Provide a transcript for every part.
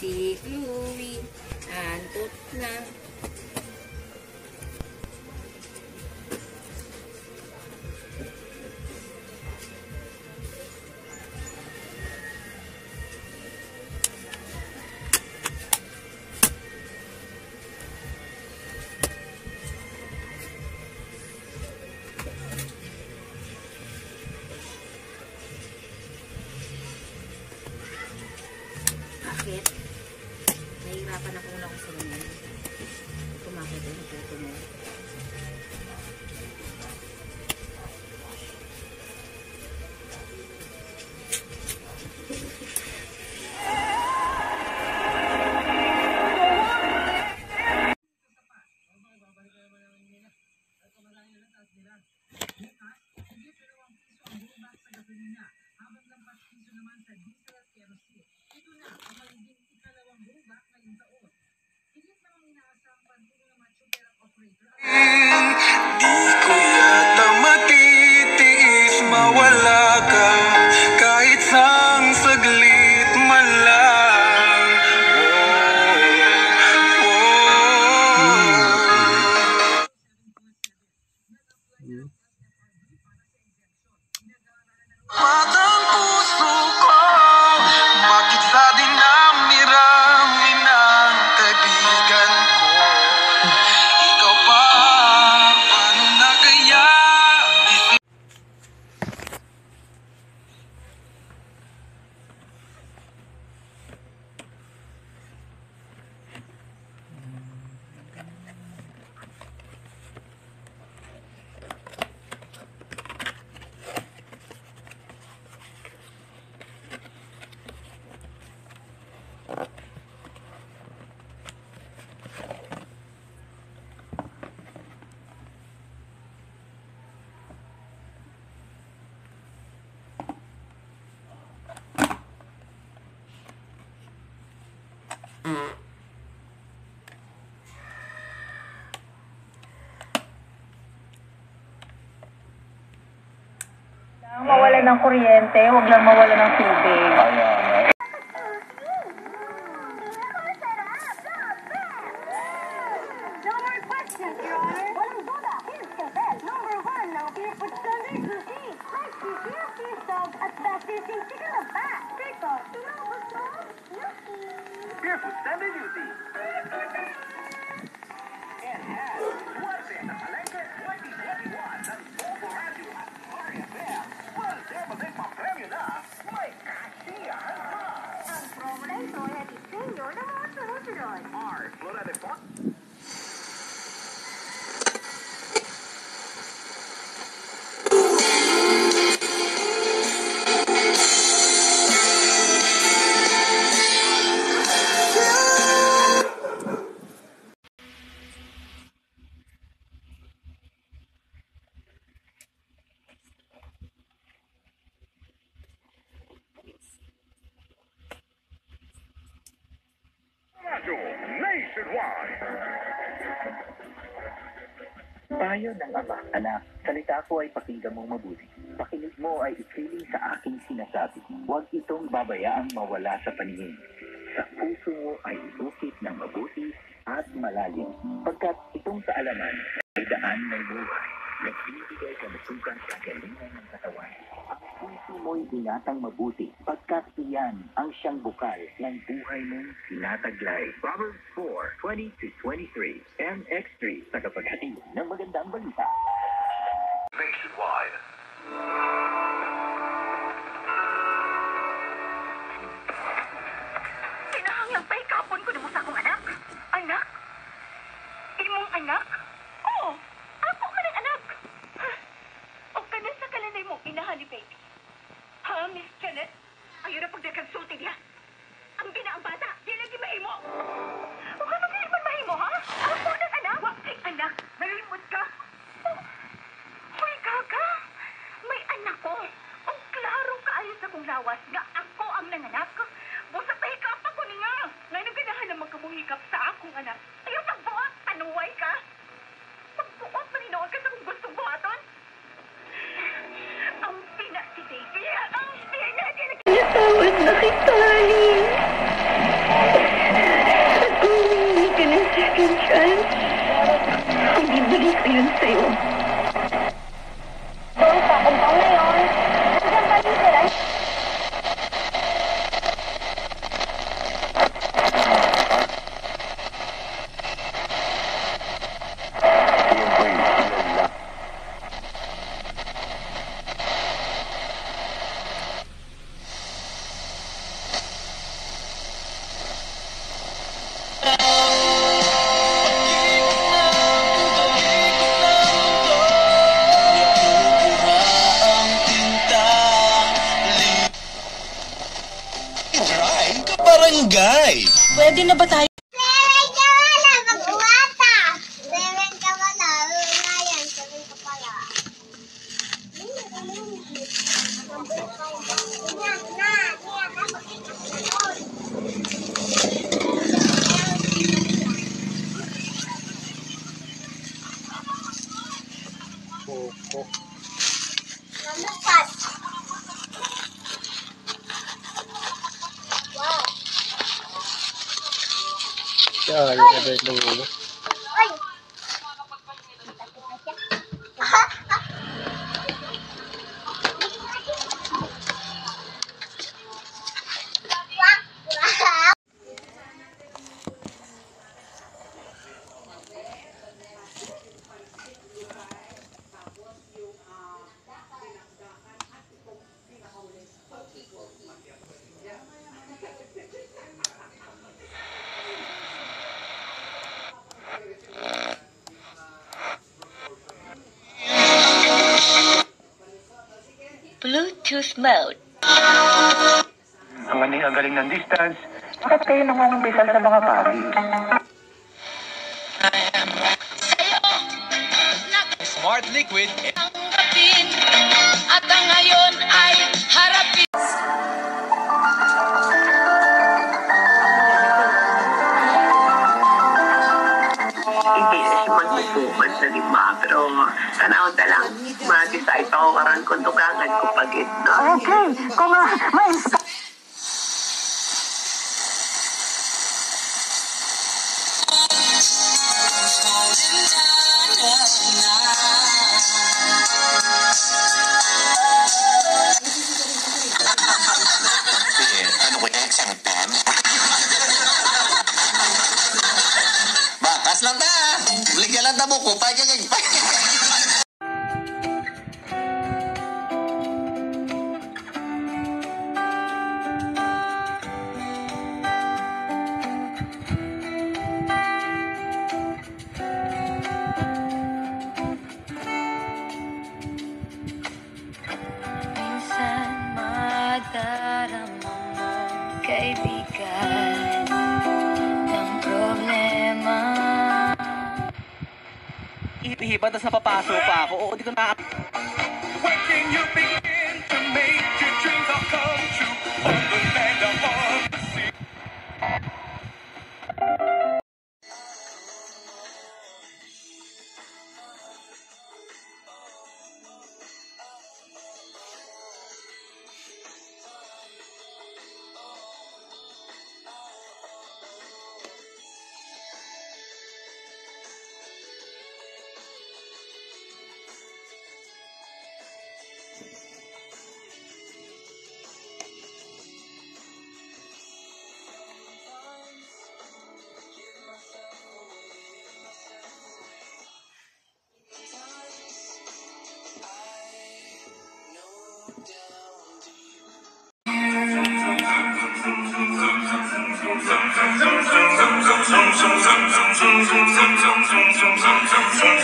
Si Chloe, antot na. Bakit? Nahihirapan akong lang sa ganyan. Tumakit ang puto mo. Di ko yata matitiis mawala ka kahit sang saglit man lang. Matang puso ko, bakit sa dinami-rami ng kaibigan ko? Ikaw pa, paano na kaya? Mawala ng kuryente, huwag lang mawala ng tubig. No more questions, Your Honor. Walang duda. Here's Quebec. Number 1 ng beer food standard sushi. Fresh beef, beef dog, at best tasting chicken of bat. Teka, tinapos mo? Yucky. Beer food standard duty. And has Suerte sa Palengke 2021 ng Bobo Radio at Maria Bea. Suerte ba din pa-premyo na? May kasiyahan pa. Ang promo na ito ay hatid sa inyo ng mga sunod-sunod. Mars, Flora de Font. Nationwide. Payo ng ama, anak, salita ko ay pakinggan mong mabuti. Pakinig mo ay ipiling sa aking sinasabi. Huwag itong babayaang mawala sa paningin. Sa puso mo ay isukit ng mabuti at malalim. Pagkat itong kaalaman ay daan ng buhay. Nagbibigay kalusugan sa galingan ng katawan. Ang puso mo'y inatang mabuti, pagkat iyan ang siyang bukal ng buhay mong tinataglay. Proverbs 4:20-23, MX3, tagapaghatid ng magandang balita. Nationwide. Kinahanglang pa ikapon ko na mo sa akong anak. Anak? Imong anak? Oo, ako man ang anak. O kanan sa kalanay mo, inahali, baby. Ha, Miss Janet? Ayaw na pagdakansulti niya. Ang ginaang bata, di lagi mahimo. O ka nang man mahimo, ha? Ako ng anak? Ay, anak, nalimot ka. Hoy, gaga. May anak Rhyme kabarangay. Pwede na ba tayo? Meron ka wala, mag-uwata. Meron ka wala, ngayon, sabihin ko pala. Mamasad. Wow. Ay. Wow. Bluetooth mode. Ang galing ng distance. Bakit kayo nangungumpisal sa mga pari? Smart Liquid. At ang ngayon ay harapin. Hindi na siya magpupuman sa lima, pero tanaw na lang, ma-decide ako karang kung tugangan ko pagit, no? Okay, kung may Ano ko yung isang pan? Bakas lang ta! Bligyan lang tamo ko, pagiging. Minsan madarama mo, kaibigan, ng problema. Ihipan, tapos napapasok pa ako. Oo, di ko na... Where can you begin to make your dreams all come true? On the land of on the sea.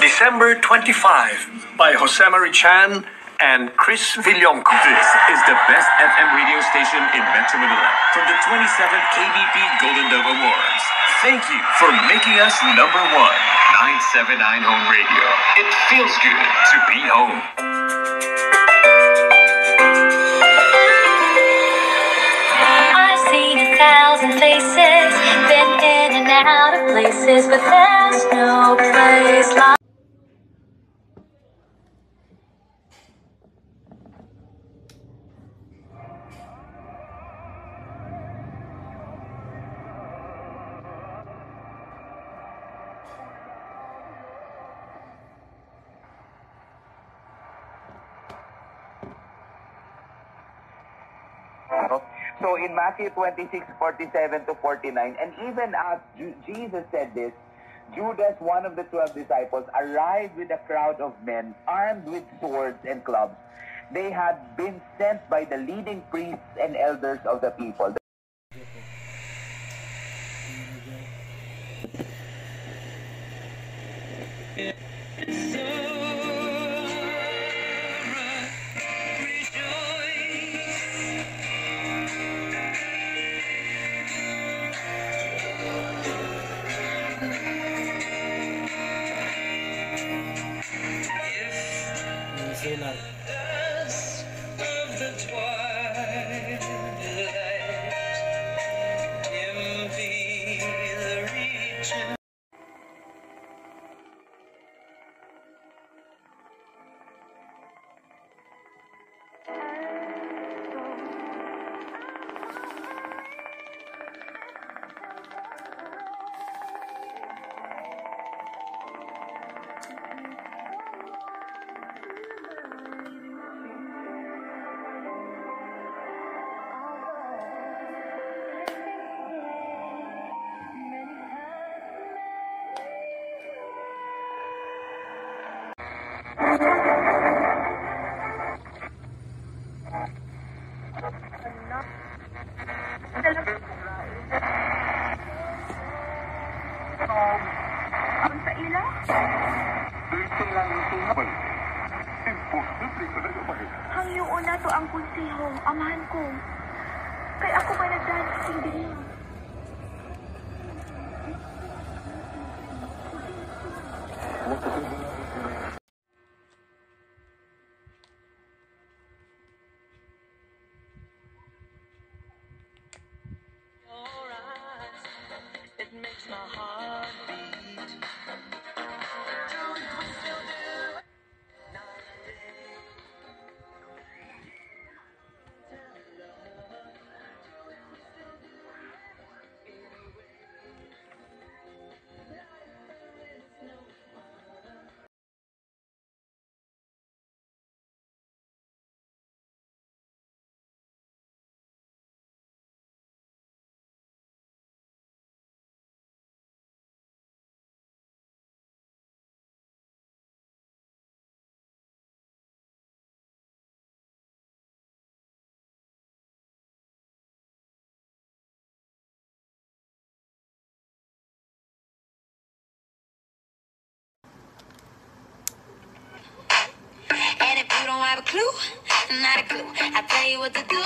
December 25 by Josemary Chan and Chris Villonco. This is the best FM radio station in Metro Manila from the 27th KBP Golden Dove Awards. Thank you for making us number one. 979 Home Radio. It feels good to be home. I've seen 1,000 faces, been in and out of places, but there's no place like. So in Matthew 26:47 to 49, and even as Jesus said this, Judas, one of the 12 disciples, arrived with a crowd of men armed with swords and clubs. They had been sent by the leading priests and elders of the people. Hangyo una to ang konseho, amahan ko. Kay ako ba nagdansing din mo? And if you don't have a clue, not a clue, I'll tell you what to do.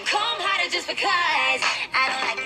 Come harder just because I don't like